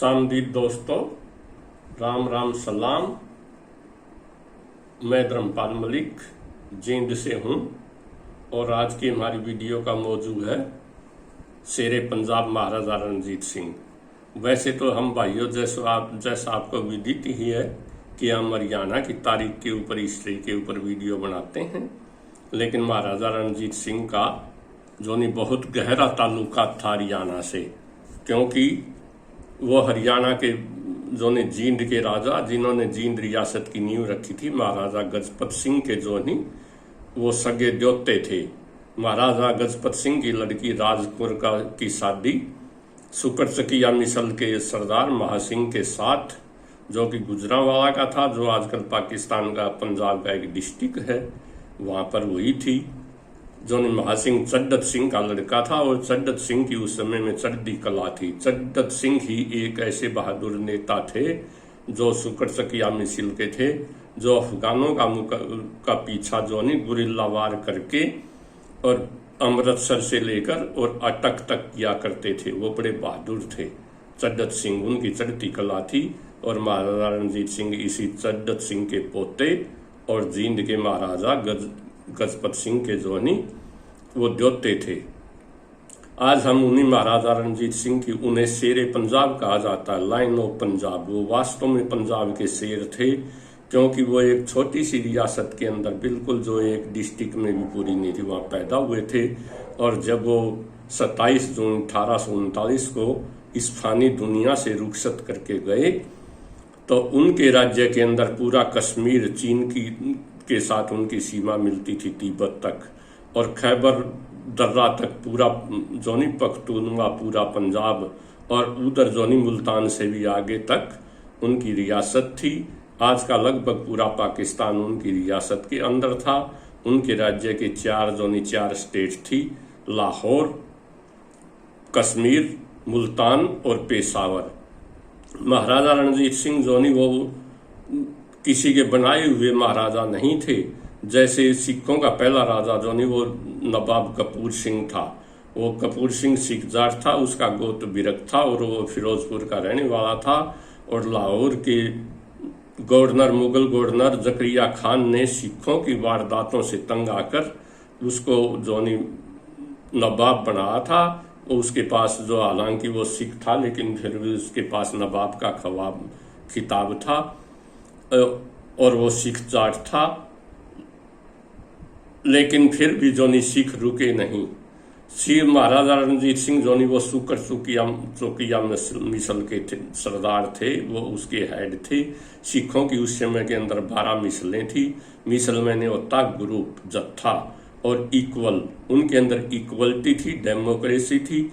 खुशामदीद दोस्तों, राम राम सलाम। मैं धर्मपाल मलिक जींद से हूँ और आज की हमारी वीडियो का मौजू है शेरे पंजाब महाराजा रणजीत सिंह। वैसे तो हम भाइयों जैसा आपको विदित ही है कि हम हरियाणा की तारीख के ऊपर, हिस्ट्री के ऊपर वीडियो बनाते हैं, लेकिन महाराजा रणजीत सिंह का जो नहीं बहुत गहरा ताल्लुकात था हरियाणा से, क्योंकि वो हरियाणा के जो ने जींद के राजा, जिन्होंने जींद रियासत की नींव रखी थी, महाराजा गजपत सिंह के जो नहीं वो सगे द्योते थे। महाराजा गजपत सिंह की लड़की राजपुर की शादी सुकरचकिया मिसल के सरदार महासिंह के साथ, जो कि गुजरांवाला का था, जो आजकल पाकिस्तान का पंजाब का एक डिस्ट्रिक्ट है, वहां पर हुई थी। जो महासिंह चड्डत सिंह का लड़का था और चड्डत सिंह की उस समय में चढ़ती कला थी। चड्डत सिंह ही एक ऐसे बहादुर नेता थे जो सुकरचकिया मिसल के थे, जो अफगानों का पीछा जो नहीं गुरिल्ला वार करके और अमृतसर से लेकर और अटक तक किया करते थे। वो बड़े बहादुर थे। चड्डत सिंह उनकी चढ़ती कला थी और महाराजा रणजीत सिंह इसी चड्डत सिंह के पोते और जींद के महाराजा गजपत सिंह के जो नहीं वो द्योते थे। आज हम उन्हीं महाराजा रणजीत सिंह की, उन्हें शेरे पंजाब कहा जाता है, लाइन ऑफ पंजाब। वो वास्तव में पंजाब के शेर थे, क्योंकि वो एक छोटी सी रियासत के अंदर, बिल्कुल जो एक डिस्ट्रिक्ट में भी पूरी नहीं थी, वहां पैदा हुए थे। और जब वो 27 जून 1839 को इस फानी दुनिया से रुखसत करके गए, तो उनके राज्य के अंदर पूरा कश्मीर, चीन के साथ उनकी सीमा मिलती थी तिब्बत तक, और खैबर दर्रा तक पूरा जोनी पख्तूनवा, पूरा पंजाब, और उधर जोनी मुल्तान से भी आगे तक उनकी रियासत थी। आज का लगभग पूरा पाकिस्तान उनकी रियासत के अंदर था। उनके राज्य के चार स्टेट थी, लाहौर, कश्मीर, मुल्तान और पेशावर। महाराजा रणजीत सिंह जोनी वो किसी के बनाए हुए महाराजा नहीं थे। जैसे सिखों का पहला राजा जो नहीं वो नवाब कपूर सिंह था। वो कपूर सिंह सिख जाट था, उसका गोत्र बिरक था और वो फिरोजपुर का रहने वाला था। और लाहौर के गवर्नर, मुगल गवर्नर जकरिया खान ने सिखों की वारदातों से तंग आकर उसको जो नहीं नवाब बनाया था। उसके पास जो, हालांकि वो सिख था, लेकिन फिर भी उसके पास नवाब का खिताब था और वो सिख जाट था। लेकिन फिर भी जो नहीं सिख रुके नहीं। श्री महाराजा रणजीत सिंह जो नहीं वो सुकरचकिया मिसल के सरदार थे, वो उसके हेड थे। सिखों की उस समय के अंदर 12 मिसलें थी। मिसल मैंने होता ग्रुप, जत्था और इक्वल, उनके अंदर इक्वलिटी थी, डेमोक्रेसी थी।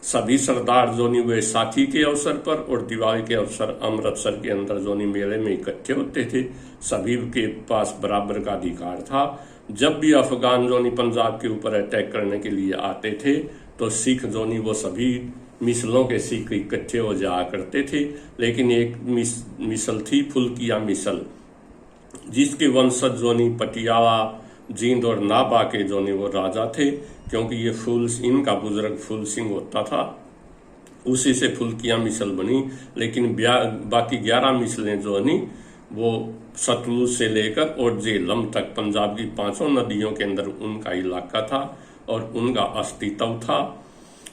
सभी सरदार जो नहीं वे साथी के अवसर पर और दिवाली के अवसर अमृतसर के अंदर जो नहीं मेले में इकट्ठे होते थे। सभी के पास बराबर का अधिकार था। जब भी अफगान जो नहीं पंजाब के ऊपर अटैक करने के लिए आते थे, तो सिख जो नहीं वो सभी मिसलों के सिख इकट्ठे हो जाया करते थे। लेकिन एक मिसल थी फुल्किया मिसल, जिसके वंशज जो नहीं पटियाला, जींद और नाभा के जो नहीं वो राजा थे, क्योंकि ये इनका बुजुर्ग फूल सिंह होता था, उसी से फुल्किया मिसल बनी। लेकिन बाकी 11 मिसलें जो नहीं वो सतलुज से लेकर और झेलम तक, पंजाब की 5 नदियों के अंदर उनका इलाका था और उनका अस्तित्व था।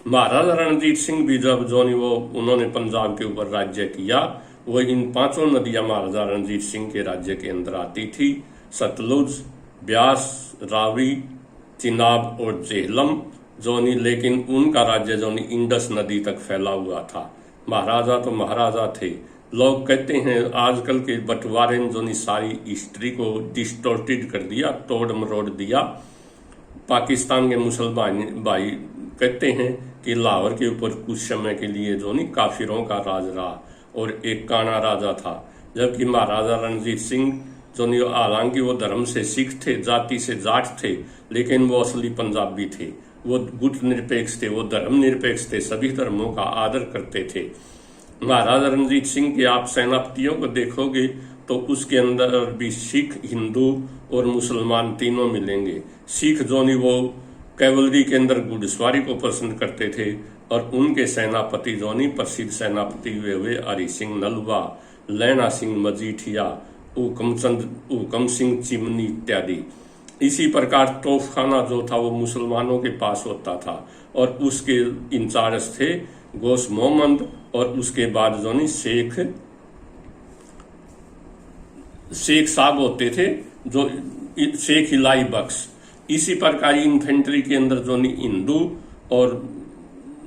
महाराजा रणजीत सिंह भी जब जो नहीं वो उन्होंने पंजाब के ऊपर राज्य किया, वो इन 5 नदियां महाराजा रणजीत सिंह के राज्य के अंदर आती थी, सतलुज, ब्यास, रावी, चिनाब और झेलम जोनी। लेकिन उनका राज्य जोनी इंडस नदी तक फैला हुआ था। महाराजा तो महाराजा थे। लोग कहते हैं आजकल के बंटवारे ने जोनी सारी हिस्ट्री को डिस्टोर्टेड कर दिया, तोड़ मरोड़ दिया। पाकिस्तान के मुसलमान भाई कहते हैं कि लाहौर के ऊपर कुछ समय के लिए जोनी काफिरों का राज रहा और एक काना राजा था, जबकि महाराजा रणजीत सिंह जो नहीं, हालांकि वो धर्म से सिख थे, जाति से जाट थे, लेकिन वो असली पंजाबी थे। वो गुट निरपेक्ष थे, वो धर्म निरपेक्ष थे, सभी धर्मों का आदर करते थे। महाराजा रणजीत सिंह के आप सेनापतियों को देखोगे तो उसके अंदर भी सिख, हिंदू और मुसलमान तीनों मिलेंगे। सिख जो नहीं वो कैवलरी के अंदर घुड़सवारी को पसंद करते थे और उनके सेनापति जोनी प्रसिद्ध सेनापति हुए हरि सिंह नलवा, लैना सिंह मजीठिया, ऊकम सिंह चिमनी इत्यादि। इसी प्रकार तोफखाना जो था वो मुसलमानों के पास होता था और उसके इंचार्ज थे गोश मोहम्मद और उसके बाद जोनी शेख साहब होते थे, जो शेख इलाई बख्श। इसी प्रकार इन्फेंट्री के अंदर जोनी हिंदू और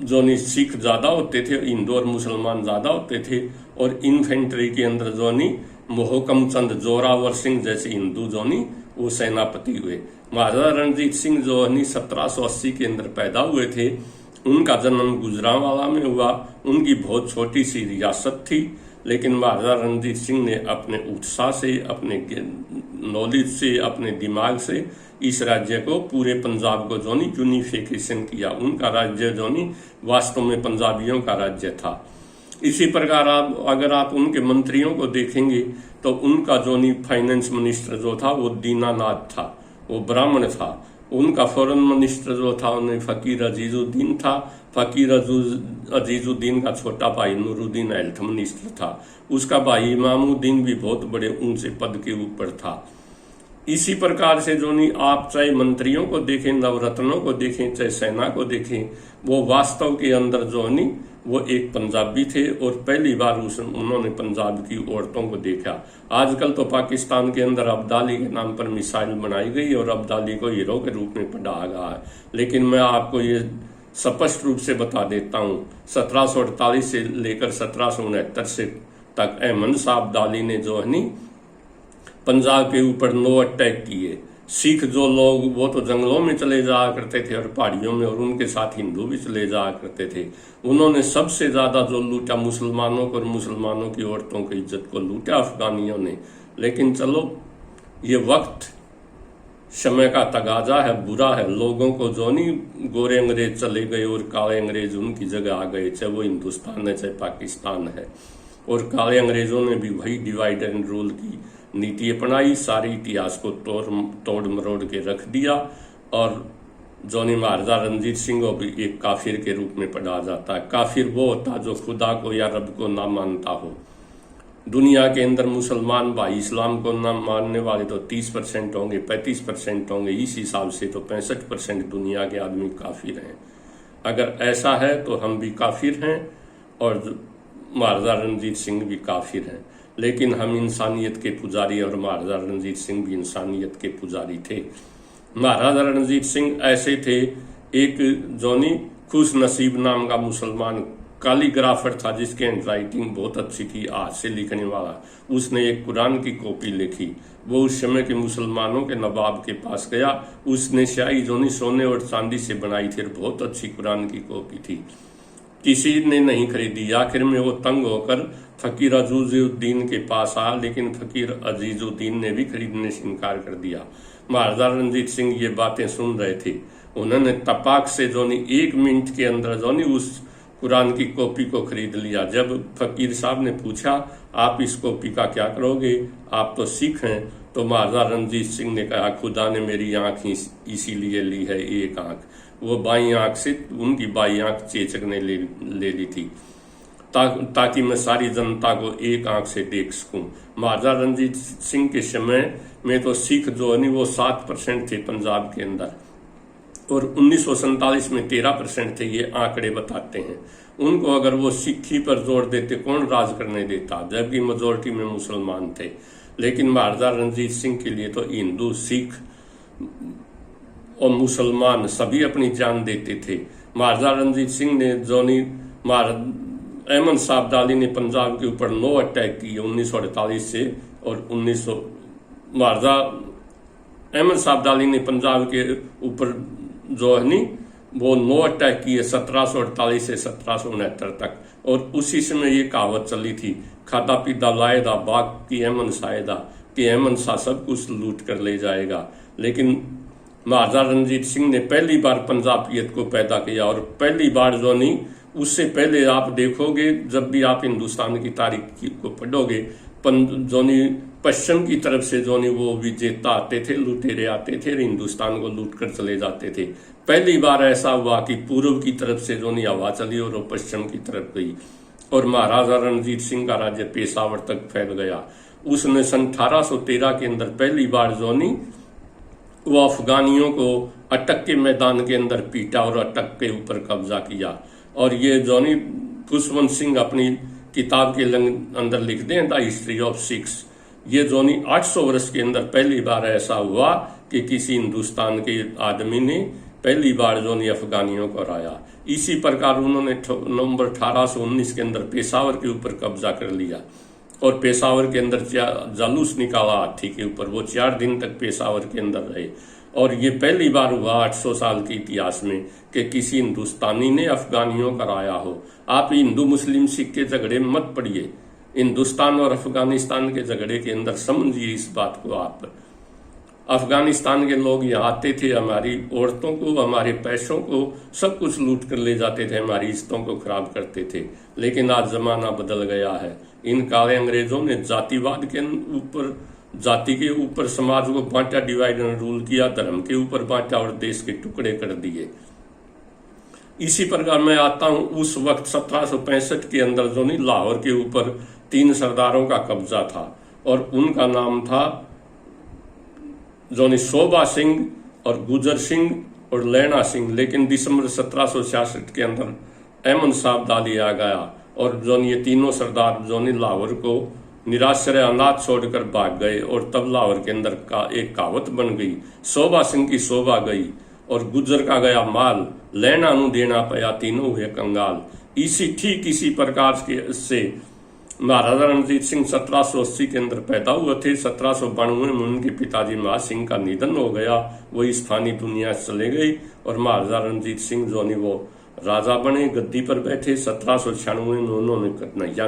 जोनी सिख ज्यादा होते थे, हिंदू और मुसलमान ज्यादा होते थे। और इन्फेंट्री के अंदर जोनी मोहकम चंद जोरावर सिंह जैसे हिंदू जोनी वो सेनापति हुए। महाराजा रणजीत सिंह जो 1780 के अंदर पैदा हुए थे, उनका जन्म गुजरांवाला में हुआ। उनकी बहुत छोटी सी रियासत थी, लेकिन महाराजा रणजीत सिंह ने अपने उत्साह से, अपने नॉलेज से, अपने दिमाग से इस राज्य को, पूरे पंजाब को जोनी यूनिफिकेशन किया। उनका राज्य जोनी वास्तव में पंजाबियों का राज्य था। इसी प्रकार अगर आप उनके मंत्रियों को देखेंगे तो उनका जोनी फाइनेंस मिनिस्टर जो था वो दीनानाथ था, वो ब्राह्मण था। उनका फॉरेन मिनिस्टर जो था उन्हें फकीर अजीजुद्दीन था। फकीर अजीजुद्दीन का छोटा भाई नूरुद्दीन हेल्थ मिनिस्टर था। उसका भाई इमामुद्दीन भी बहुत बड़े ऊंचे पद के ऊपर था। इसी प्रकार से जोनी आप चाहे मंत्रियों को देखें, नवरत्नों को देखें, चाहे सेना को देखें, वो वास्तव के अंदर जोनी वो एक पंजाबी थे और पहली बार उन्होंने पंजाब की औरतों को देखा। आजकल तो पाकिस्तान के अंदर अब्दाली के नाम पर मिसाइल बनाई गई और अब्दाली को हीरो के रूप में पढ़ा गया है, लेकिन मैं आपको ये स्पष्ट रूप से बता देता हूँ, 1748 से लेकर 1769 से तक अहमद शाह अब्दाली ने जो है पंजाब के ऊपर 9 अटैक किए। सिख जो लोग वो तो जंगलों में चले जाया करते थे और पहाड़ियों में, और उनके साथ हिंदू भी चले जाया करते थे। उन्होंने सबसे ज्यादा जो लूटा मुसलमानों को और मुसलमानों की औरतों की इज्जत को लूटा अफगानियों ने। लेकिन चलो, ये वक्त समय का तगाजा है, बुरा है। लोगों को जो नहीं, गोरे अंग्रेज चले गए और काले अंग्रेज उनकी जगह आ गए, चाहे वो हिंदुस्तान है चाहे पाकिस्तान है। और काले अंग्रेजों ने भी वही डिवाइड एंड रूल की नीति अपनाई, सारे इतिहास को तोड़ मरोड़ के रख दिया। और जोनी महाराजा रणजीत सिंह को भी एक काफिर के रूप में पढ़ा जाता है। काफिर वो होता जो खुदा को या रब को ना मानता हो। दुनिया के अंदर मुसलमान भाई इस्लाम को ना मानने वाले तो 30% होंगे, 35% होंगे। इस हिसाब से तो 65% दुनिया के आदमी काफिर हैं। अगर ऐसा है तो हम भी काफिर हैं और महाराजा रणजीत सिंह भी काफिर हैं। लेकिन हम इंसानियत के पुजारी, और महाराजा रणजीत सिंह भी इंसानियत के पुजारी थे। महाराजा रणजीत सिंह ऐसे थे, एक जोनी खुश नसीब नाम का मुसलमान कैलीग्राफर था जिसकी हैंडराइटिंग बहुत अच्छी थी, हाथ से लिखने वाला। उसने एक कुरान की कॉपी लिखी। वो उस समय के मुसलमानों के नवाब के पास गया। उसने स्याही जोनी सोने और चांदी से बनाई थी और बहुत अच्छी कुरान की कॉपी थी। किसी ने नहीं खरीदी। आखिर में वो तंग होकर फकीर अजीजुद्दीन के पास आया, लेकिन फकीर अजीजुद्दीन ने भी खरीदने से इनकार कर दिया। महाराजा रणजीत सिंह ये बातें सुन रहे थे। उन्होंने तपाक से जोनी 1 मिनट के अंदर जोनी उस कुरान की कॉपी को खरीद लिया। जब फकीर साहब ने पूछा, आप इस कॉपी का क्या करोगे, आप तो सिख हैं, तो महाराजा रणजीत सिंह ने कहा, खुदा ने मेरी आंख इसीलिए ली है, एक आंख। वो बाई आंख से उनकी बाई आंख चेचक ने ले ली थी ताकि मैं सारी जनता को एक आंख से देख सकूं। महाराजा रणजीत सिंह के समय में तो सिख जो है वो 7% थे पंजाब के अंदर, और 1947 में 13% थे। ये आंकड़े बताते हैं। उनको अगर वो सिक्खी पर जोर देते, कौन राज करने देता, जबकि मेजोरिटी में मुसलमान थे। लेकिन महाराजा रणजीत सिंह के लिए तो हिंदू, सिख और मुसलमान सभी अपनी जान देते थे। महाराजा रणजीत सिंह ने जोनी अहमद शाह अब्दाली ने पंजाब के ऊपर 9 अटैक किए 1948 से, और महाराजा अहमद शाह अब्दाली ने पंजाब के ऊपर जो है नी वो 9 अटैक किए 1748 से 1769 तक। और उसी समय ये कहावत चली थी, खाता पीता लाएदा बाग की अहमद शायदा, कि अहमद शाह सब कुछ लूट कर ले जाएगा। लेकिन महाराजा रणजीत सिंह ने पहली बार पंजाबियत को पैदा किया। और पहली बार जो नहीं, उससे पहले आप देखोगे, जब भी आप हिंदुस्तान की तारीख को पढ़ोगे, जोनी पश्चिम की तरफ से जोनी वो विजेता आते थे, लुटेरे आते थे, हिंदुस्तान को लूट कर चले जाते थे। पहली बार ऐसा हुआ कि पूर्व की तरफ से जो हवा चली और वो पश्चिम की तरफ गई और महाराजा रणजीत सिंह का राज्य पेशावर तक फैल गया। उसने सन 1813 के अंदर पहली बार वो अफगानियों को अटक के मैदान के अंदर पीटा और अटक के ऊपर कब्जा किया। और ये खुशवंत सिंह अपनी किताब के अंदर लिखते हैं द हिस्ट्री ऑफ सिक्स। ये 800 वर्ष के अंदर पहली बार ऐसा हुआ कि किसी हिंदुस्तान के आदमी ने पहली बार अफगानियों को हराया। इसी प्रकार उन्होंने नवंबर 1819 के अंदर पेशावर के ऊपर कब्जा कर लिया और पेशावर के अंदर जालूस निकाला हाथी के ऊपर। वो 4 दिन तक पेशावर के अंदर रहे और ये पहली बार हुआ 800 साल के इतिहास में कि किसी हिंदुस्तानी ने अफगानियों को हराया हो। आप हिंदू मुस्लिम सिख के झगड़े में मत पड़िए, हिंदुस्तान और अफगानिस्तान के झगड़े के अंदर समझिए इस बात को आप। अफगानिस्तान के लोग यहाँ आते थे, हमारी औरतों को, हमारे पैसों को, सब कुछ लूट कर ले जाते थे, हमारी इज्जतों को खराब करते थे। लेकिन आज जमाना बदल गया है। इन काले अंग्रेजों ने जातिवाद के ऊपर, जाति के ऊपर समाज को बांटा, डिवाइड एंड रूल किया, धर्म के ऊपर बांटा और देश के टुकड़े कर दिए। इसी प्रकार मैं आता हूं उस वक्त 1765 के अंदर लाहौर के ऊपर 3 सरदारों का कब्जा था और उनका नाम था शोभा सिंह और गुजर सिंह और लैना सिंह। लेकिन दिसंबर 1766 के अंदर अहमद साहब दाली आ गया और ये तीनों सरदार लाहौर को निराश्रय अनाथ छोड़कर भाग गए और तब लाहौर के अंदर का एक कहावत बन गई, शोभा सिंह की शोभा गई और गुजर का गया माल, लैना नु देना पया, तीनों हुए कंगाल। ठीक इसी प्रकार से महाराजा रणजीत सिंह 1780 के अंदर पैदा हुए थे। 1792 में उनके पिताजी महा सिंह का निधन हो गया, वो इस फानी दुनिया से चले गई और महाराजा रणजीत सिंह वो राजा बने, गद्दी पर बैठे। 1796 में उन्होंने कन्हैया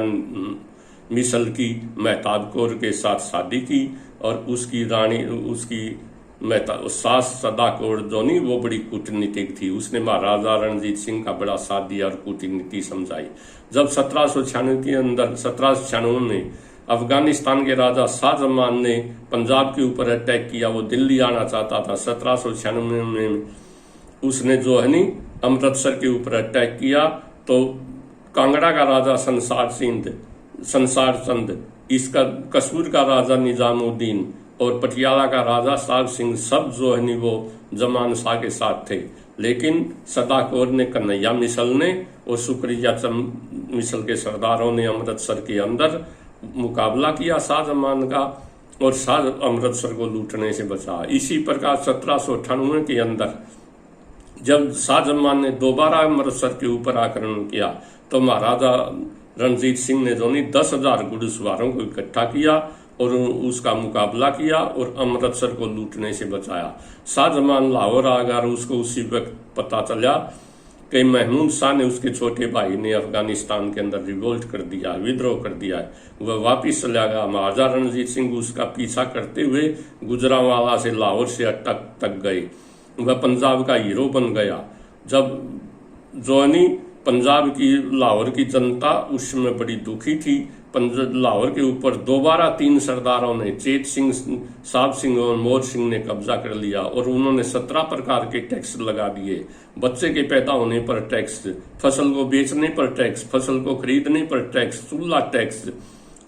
मिसल की मेहताब कौर के साथ शादी की और उसकी रानी, उसकी सास सदा कौर वो बड़ी कूटनीतिक थी। उसने महाराजा रणजीत सिंह का बड़ा साथ दिया और कूटनीति समझाई। जब 1796 में अफगानिस्तान के राजा शाहजहां ने पंजाब के ऊपर अटैक किया, वो दिल्ली आना चाहता था। 1796 में उसने अमृतसर के ऊपर अटैक किया तो कांगड़ा का राजा संसार चंद, इसका कसूर का राजा निजामुद्दीन और पटियाला का राजा साहब सिंह सब वो जमान शाह के साथ थे। लेकिन सदा कौर ने, कन्हैया मिसल ने और शुक्रिया चंद मिसल के सरदारों ने अमृतसर के अंदर मुकाबला किया शाहजहां का और शाह अमृतसर को लूटने से बचा। इसी प्रकार 1798 के अंदर जब शाहजहां ने दोबारा अमृतसर के ऊपर आक्रमण किया तो महाराजा रणजीत सिंह ने 10,000 घुड़सवारों को इकट्ठा किया और उसका मुकाबला किया और अमृतसर को लूटने से बचाया। शाहजहां लाहौर आ गया और उसको उसी वक्त पता चला कि महमूद शाह ने, उसके छोटे भाई ने अफगानिस्तान के अंदर रिवोल्ट कर दिया, विद्रोह कर दिया है। वह वापिस चला गया। महाराजा रणजीत सिंह उसका पीछा करते हुए गुजरांवाला से लाहौर से अटक तक गए। वह पंजाब का हीरो बन गया। जब पंजाब की, लाहौर की जनता उस समय बड़ी दुखी थी। लाहौर के ऊपर दोबारा 3 सरदारों ने, चेत सिंह, साहब सिंह और मोर सिंह ने कब्जा कर लिया और उन्होंने 17 प्रकार के टैक्स लगा दिए। बच्चे के पैदा होने पर टैक्स, फसल को बेचने पर टैक्स, फसल को खरीदने पर टैक्स, चूल्हा टैक्स,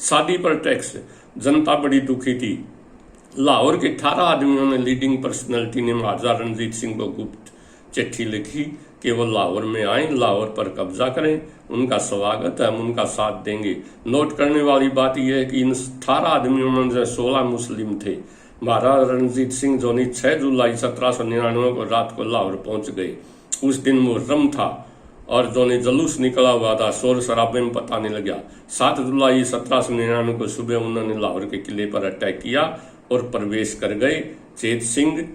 शादी पर टैक्स। जनता बड़ी दुखी थी। लाहौर के 18 आदमियों ने, लीडिंग पर्सनैलिटी ने महाराजा रणजीत सिंह को गुप्त चिट्ठी लिखी कि वो लाहौर में आए, लाहौर पर कब्जा करें, उनका स्वागत है, हम उनका साथ देंगे। नोट करने वाली बात यह है कि इन 18 आदमियों में से 16 मुस्लिम थे। महाराजा रणजीत सिंह 6 जुलाई 1799 को रात को लाहौर पहुंच गए। उस दिन मुहर्रम था और जुलूस निकला हुआ था, शोर शराबे में पता नहीं लगा। 7 जुलाई 1799 को सुबह उन्होंने लाहौर के किले पर अटैक किया और प्रवेश कर गए। चेत सिंह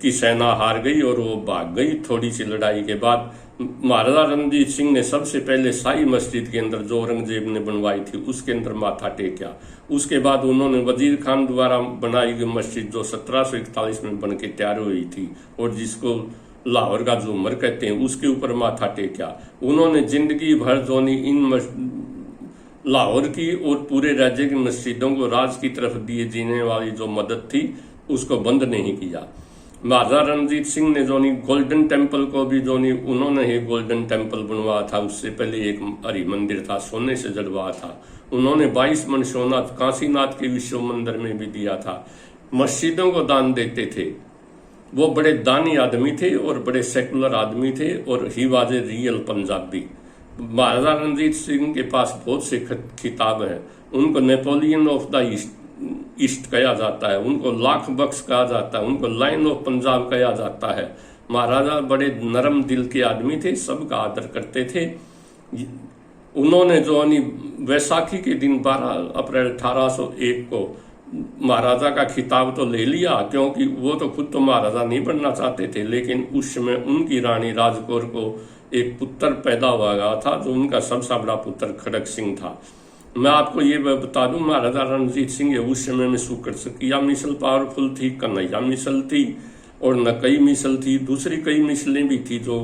की सेना हार गई और वो भाग गई। थोड़ी सी लड़ाई के बाद महाराजा रणजीत सिंह ने सबसे पहले शाही मस्जिद के अंदर, जो औरंगजेब ने बनवाई थी, उसके अंदर माथा टेका। उसके बाद उन्होंने वजीर खान द्वारा बनाई गई मस्जिद, जो 1741 में बन के तैयार हुई थी और जिसको लाहौर का झूमर कहते हैं, उसके ऊपर माथा टेका। उन्होंने जिंदगी भर इन लाहौर की और पूरे राज्य की मस्जिदों को राज की तरफ दिए जीने वाली जो मदद थी उसको बंद नहीं किया। महाराजा रणजीत सिंह ने जो नहीं गोल्डन टेम्पल को भी जो नहीं उन्होंने ही गोल्डन टेम्पल बनवाया था। उससे पहले एक हरि मंदिर था, सोने से जड़वाया था। उन्होंने 22 मन सोना काशीनाथ के विश्व मंदिर में भी दिया था। मस्जिदों को दान देते थे। वो बड़े दानी आदमी थे और बड़े सेकुलर आदमी थे और he was a real Punjabi. Maharaja Ranjit Singh के पास बहुत से खिताब हैं। उनको नेपोलियन ऑफ द ईस्ट कहा जाता है, उनको लाख बख्श कहा जाता है, उनको लाइन ऑफ पंजाब कहा जाता है। महाराजा बड़े नरम दिल के आदमी थे, सबका आदर करते थे। उन्होंने जो वैसाखी के दिन 12 अप्रैल 1801 को महाराजा का खिताब तो ले लिया, क्योंकि वो तो खुद तो महाराजा नहीं बनना चाहते थे, लेकिन उस समय उनकी रानी राजकौर को एक पुत्र पैदा हुआ गया था, जो उनका सबसे बड़ा पुत्र खड़ग सिंह था। मैं आपको ये बता दूं, महाराजा रणजीत सिंह उस समय में सुकरसकिया मिसल पावरफुल थी, कन्हैया मिसल थी और नकई मिसल थी। दूसरी कई मिसलें भी थी जो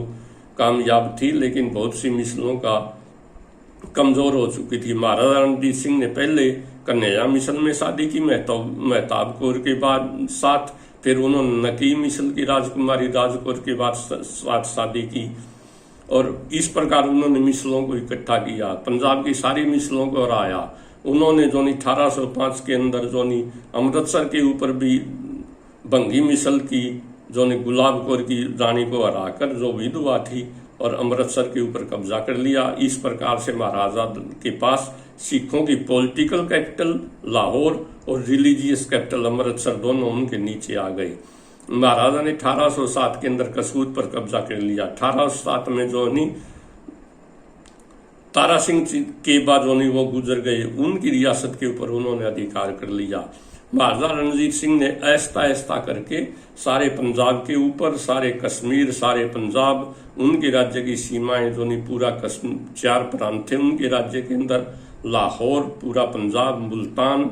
कामयाब थी, लेकिन बहुत सी मिसलों का कमजोर हो चुकी थी। महाराजा रणजीत सिंह ने पहले कन्हैया मिसल में शादी की मेहताब कौर के बाद साथ, फिर उन्होंने नकी मिसल की राजकुमारी राजकौर के बाद साथ शादी की और इस प्रकार उन्होंने मिसलों को इकट्ठा किया, पंजाब की सारी मिसलों को हराया। उन्होंने जो 1805 के अंदर जो अमृतसर के ऊपर भी बंगी मिसल की, जो गुलाब कौर की रानी को हराकर जो विधवा थी और अमृतसर के ऊपर कब्जा कर लिया। इस प्रकार से महाराजा के पास सिखों की पॉलिटिकल कैपिटल लाहौर और रिलीजियस कैपिटल अमृतसर दोनों उनके नीचे आ गए। महाराजा ने 1807 के अंदर कसूत पर कब्जा कर लिया। 1807 में जो तारा सिंह के बाद जो वो गुजर गए, उनकी रियासत के ऊपर उन्होंने अधिकार कर लिया। महाराजा रणजीत सिंह ने ऐसा ऐसा करके सारे पंजाब के ऊपर, सारे कश्मीर, सारे पंजाब, उनके राज्य की सीमाएं जो पूरा 4 प्रांत थे उनके राज्य के अंदर, लाहौर, पूरा पंजाब, मुल्तान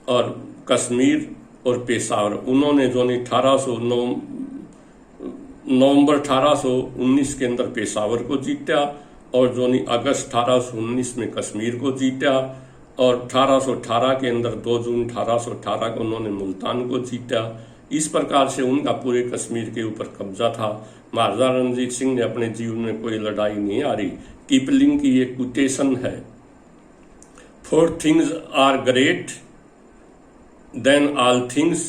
और कश्मीर और पेशावर, उन्होंने जो नवंबर 1819 के अंदर पेशावर को जीता और जो अगस्त 1819 में कश्मीर को जीता और 1818 के अंदर 2 जून 1818 को उन्होंने मुल्तान को जीता। इस प्रकार से उनका पूरे कश्मीर के ऊपर कब्जा था। महाराजा रणजीत सिंह ने अपने जीवन में कोई लड़ाई नहीं हारी। कीपलिंग की एक कोटेशन है, 4 things are great, then all things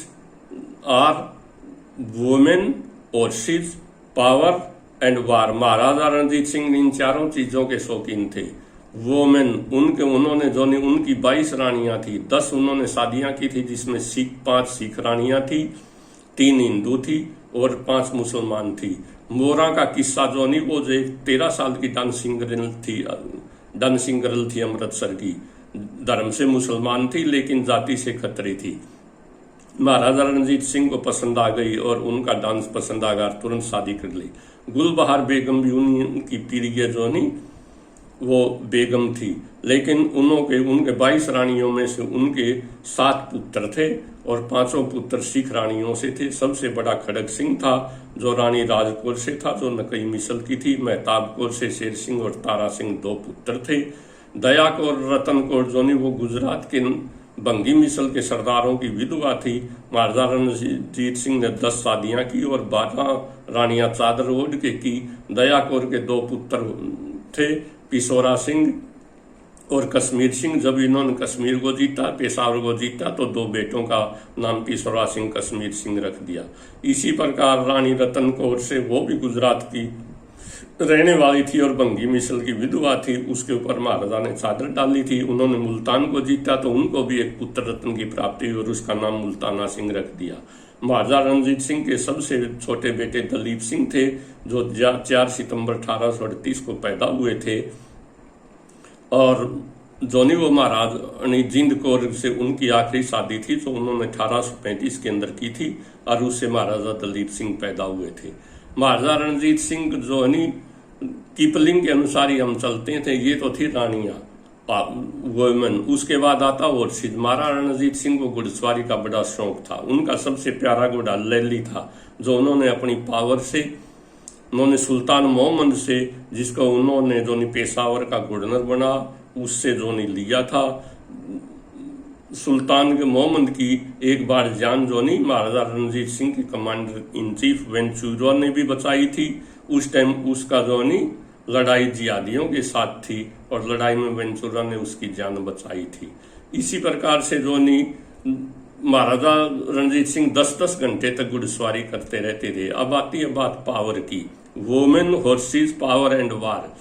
are women, horses, power and war। महाराजा रणजीत सिंह इन चारों चीजों के शौकीन थे। वोमेन, उन्होंने जो उनकी 22 रानियां थी, 10 उन्होंने शादियां की थी, जिसमें 5 सिख रानियां थी, 3 हिंदू थी और 5 मुसलमान थी। मोरा का किस्सा जो वो जो 13 साल की डांसिंग गर्ल थी अमृतसर की, धर्म से मुसलमान थी लेकिन जाति से खतरी थी। महाराजा रणजीत सिंह को पसंद आ गई और उनका डांस पसंद आ गया, तुरंत शादी कर ली। गुलबहार बेगम भी उनकी पीढ़ी जो वो बेगम थी, लेकिन उनके 22 रानियों में से उनके 7 पुत्र थे और 5 पुत्र सिख रानियों से थे। सबसे बड़ा खड़ग सिंह था जो रानी राजकौर से था, जो नकई मिसल की थी। मेहताब कौर से शेर सिंह और तारा सिंह 2 पुत्र थे। दया कौर, रतन कौर जो वो गुजरात के बंगी मिसल के सरदारों की विधवा थी। महाराजा रणजीत सिंह ने 10 शादियां की और 12 रानियां चादर ओढ़ के की। दया कौर के 2 पुत्र थे, पिसोरा सिंह और कश्मीर सिंह। जब इन्होंने कश्मीर को जीता, पेशावर को जीता, तो 2 बेटों का नाम पिसोरा सिंह, कश्मीर सिंह रख दिया। इसी प्रकार रानी रतन कौर से, वो भी गुजरात की रहने वाली थी और बंगी मिसल की विधवा थी, उसके ऊपर महाराजा ने चादर डाली थी। उन्होंने मुल्तान को जीता तो उनको भी एक पुत्र रत्न की प्राप्ति हुई और उसका नाम मुल्ताना सिंह रख दिया। महाराजा रणजीत सिंह के सबसे छोटे बेटे दलीप सिंह थे, जो 4 सितंबर 1838 को पैदा हुए थे और जोनी वो महाराज जिंद कौर से उनकी आखिरी शादी थी, जो उन्होंने 1835 के अंदर की थी और उससे महाराजा दलीप सिंह पैदा हुए थे। महाराजा रणजीत सिंह जो कीपलिंग के अनुसार ही हम चलते थे, ये तो थी रानियां वुमेन। उसके बाद आता और सिद्ध। महाराजा रणजीत सिंह को घुड़सवारी का बड़ा शौक था। उनका सबसे प्यारा घोड़ा लैली था, जो उन्होंने अपनी पावर से, उन्होंने सुल्तान मोहम्मद से, जिसको उन्होंने जो पेशावर का गवर्नर बना, उससे जो लिया था। सुल्तान मोहम्मद की एक बार जान जोनी महाराजा रणजीत सिंह के कमांडर इन चीफ वेंचुरा ने भी बचाई थी। उस टाइम उसका जोनी लड़ाई जिहादियों के साथ थी और लड़ाई में वेंचुरा ने उसकी जान बचाई थी। इसी प्रकार से जोनी महाराजा रणजीत सिंह 10-10 घंटे तक घुड़सवारी करते रहते थे। अब आती है बात पावर की, वोमेन, हॉर्सेस, पावर एंड वार।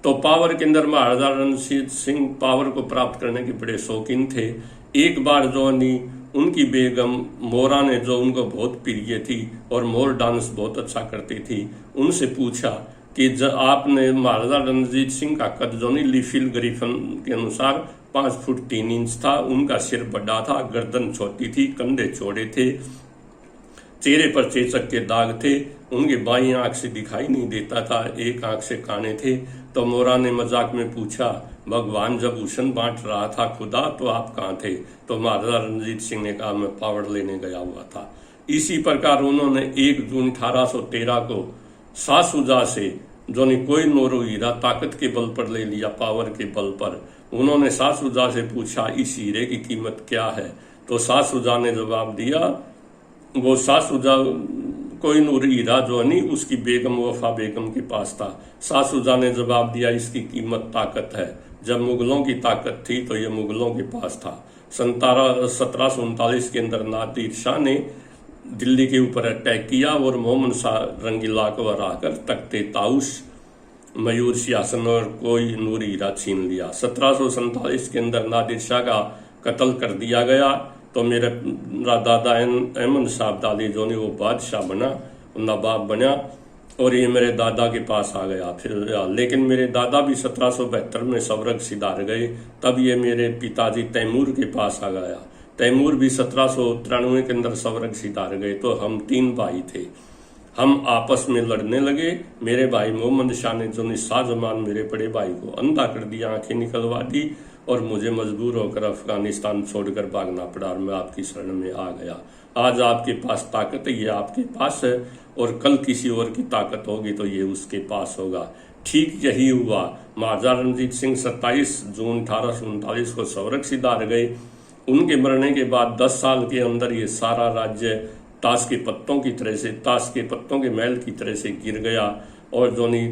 तो पावर के अंदर महाराजा रणजीत सिंह पावर को प्राप्त करने के बड़े शौकीन थे। एक बार जोनी उनकी बेगम मोरा ने, जो उनको बहुत प्रिय थी और मोर डांस बहुत अच्छा करती थी, उनसे पूछा कि जब आपने महाराजा रणजीत सिंह का कद जोनी लिफिल ग्रिफन के अनुसार 5 फुट 3 इंच था, उनका सिर बड़ा था, गर्दन छोटी थी, कंधे चौड़े थे, चेहरे पर चेचक के दाग थे, उनके बाईं आंख से दिखाई नहीं देता था, एक आंख से काने थे। तो मोरा ने मजाक में पूछा, भगवान जब भूषण बांट रहा था खुदा तो आप कहाँ थे? तो महाराजा रणजीत सिंह ने कहा, मैं पावर लेने गया हुआ था। इसी प्रकार उन्होंने 1 जून 1813 को सासुजा से जोनी कोई नोरो हीरा ताकत के बल पर ले लिया, पावर के बल पर। उन्होंने सासुजा से पूछा, इस हीरे की कीमत क्या है? तो सासुजा ने जवाब दिया, वो सासुजा कोई नूर हीरा जो नहीं उसकी बेगम वफा बेगम के पास था। सासुजा ने जवाब दिया, इसकी कीमत ताकत है। जब मुगलों की ताकत थी तो ये मुगलों के पास था। 1739 के अंदर नादिर शाह ने दिल्ली के ऊपर अटैक किया और मोहम्मद शाह रंगीला को हराकर तख्ते ताउस, मयूर सिंहासन और कोई नूर हीरा छीन लिया। 1747 के अंदर नादिर शाह का कत्ल कर दिया गया। तो मेरे दादा अहमद शाह अब्दाली जो ने वो बादशाह बना, नवाब बना और ये मेरे दादा के पास आ गया फिर। लेकिन मेरे दादा भी 1772 में सवरग सिधार गए, तब ये मेरे पिताजी तैमूर के पास आ गया। तैमूर भी 1793 के अंदर सवरग सिधार गए। तो हम 3 भाई थे, हम आपस में लड़ने लगे। मेरे भाई मोहम्मद शाह ने जो शाहजमान मेरे बड़े भाई को अंधा कर दिया, आंखें निकलवा दी और मुझे मजबूर होकर अफगानिस्तान छोड़कर भागना पड़ा और मैं आपकी शरण में आ गया। आज आपके पास ताकत है, ये आपके पास है, और कल किसी और की ताकत होगी तो ये उसके पास होगा। ठीक यही हुआ। महाराजा रणजीत सिंह 27 जून 1839 को सवरग सिधार गए। उनके मरने के बाद 10 साल के अंदर ये सारा राज्य ताश के पत्तों की तरह से, ताश के पत्तों के महल की तरह से गिर गया। और जोनी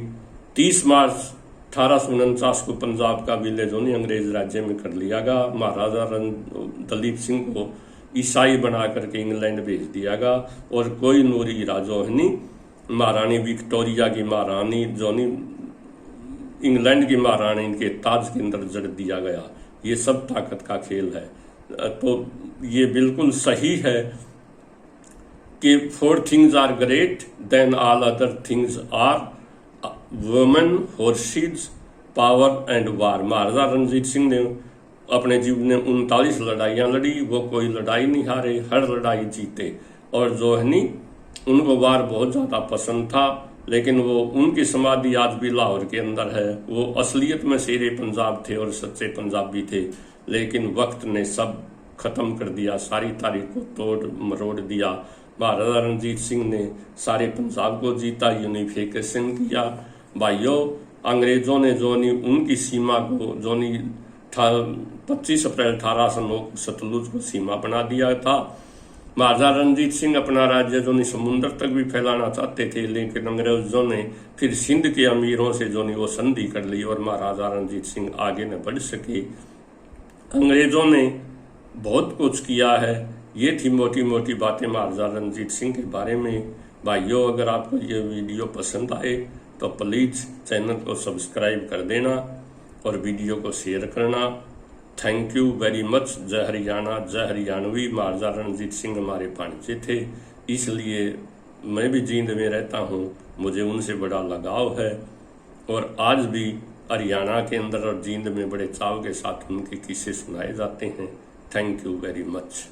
30 मार्च 1849 को पंजाब का विलय जोनी अंग्रेज राज्य में कर लिया गया। महाराजा दलीप सिंह को ईसाई बना करके इंग्लैंड भेज दिया गया और कोई नूरी हीरा जोहनी महारानी विक्टोरिया की महारानी जोनी इंग्लैंड की महारानी के ताज के अंदर जड़ दिया गया। ये सब ताकत का खेल है। तो ये बिल्कुल सही है कि 4 things are great, then all other things are women, horses, power and war. Maharaja Ranjit Singh ने अपने जीवन में 39 लड़ाइयां लड़ी, वो कोई लड़ाई नहीं हारे, हर लड़ाई जीते। और जो है नी उनको वार बहुत ज्यादा पसंद था, लेकिन वो उनकी समाधि आज भी लाहौर के अंदर है। वो असलियत में शेरे पंजाब थे और सच्चे पंजाबी थे, लेकिन वक्त ने सब खत्म कर दिया, सारी तारीख को तोड़ मरोड़ दिया। महाराजा रणजीत सिंह ने सारे पंजाब को जीता, यूनिफिकेशन किया। भाइयों, अंग्रेजों ने जोनी उनकी सीमा को जोनी 25 अप्रैल 1809 सतलुज को सीमा बना दिया था। महाराजा रणजीत सिंह अपना राज्य जोनी समुद्र तक भी फैलाना चाहते थे, लेकिन अंग्रेजों ने फिर सिंध के अमीरों से जोनी वो संधि कर ली और महाराजा रणजीत सिंह आगे न बढ़ सके। अंग्रेजों ने बहुत कुछ किया है। ये थी मोटी मोटी बातें महाराजा रणजीत सिंह के बारे में। भाइयों, अगर आपको ये वीडियो पसंद आए तो प्लीज चैनल को सब्सक्राइब कर देना और वीडियो को शेयर करना। Thank you very much. जय हरियाणा, जय हरियाणवी। महाराजा रणजीत सिंह हमारे भांजे थे, इसलिए मैं भी जींद में रहता हूँ, मुझे उनसे बड़ा लगाव है और आज भी हरियाणा के अंदर और जींद में बड़े चाव के साथ उनके किस्से सुनाए जाते हैं। Thank you very much.